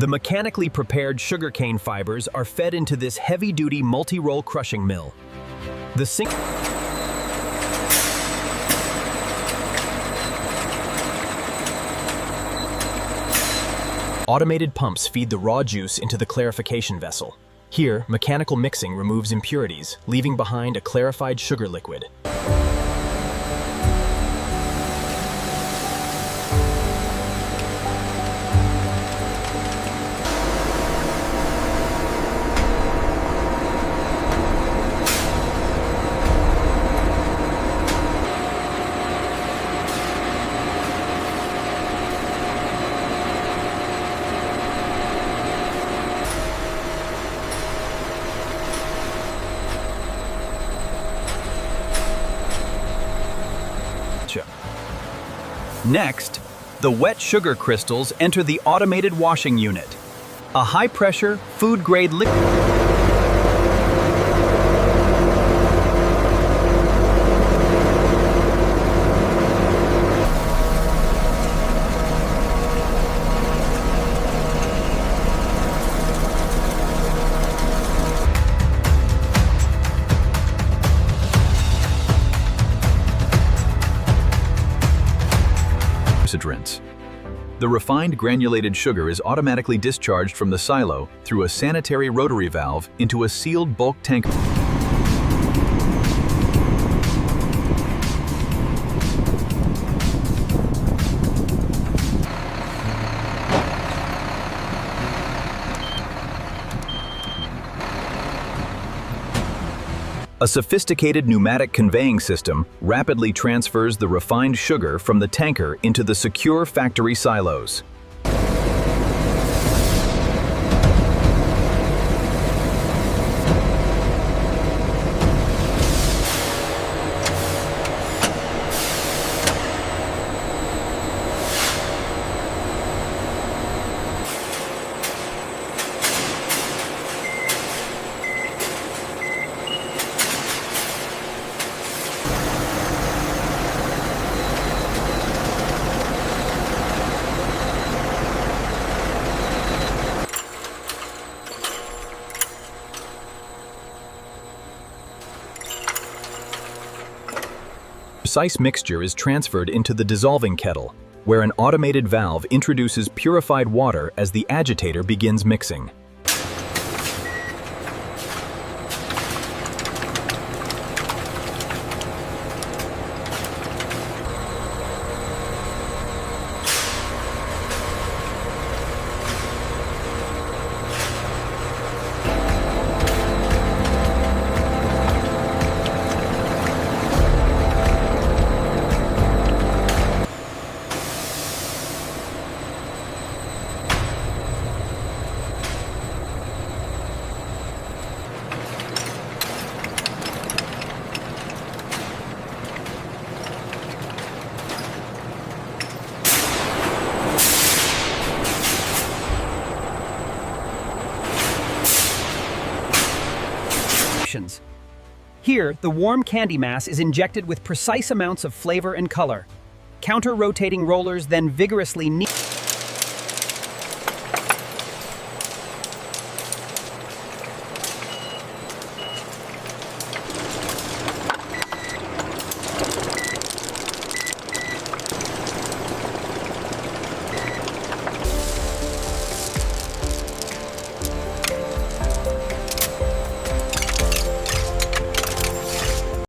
The mechanically prepared sugarcane fibers are fed into this heavy-duty multi-roll crushing mill. The automated pumps feed the raw juice into the clarification vessel. Here, mechanical mixing removes impurities, leaving behind a clarified sugar liquid. Next, the wet sugar crystals enter the automated washing unit, a high-pressure, food-grade liquid. Rinse. The refined granulated sugar is automatically discharged from the silo through a sanitary rotary valve into a sealed bulk tank. A sophisticated pneumatic conveying system rapidly transfers the refined sugar from the tanker into the secure factory silos. Precise mixture is transferred into the dissolving kettle, where an automated valve introduces purified water as the agitator begins mixing. Here, the warm candy mass is injected with precise amounts of flavor and color. Counter-rotating rollers then vigorously knead.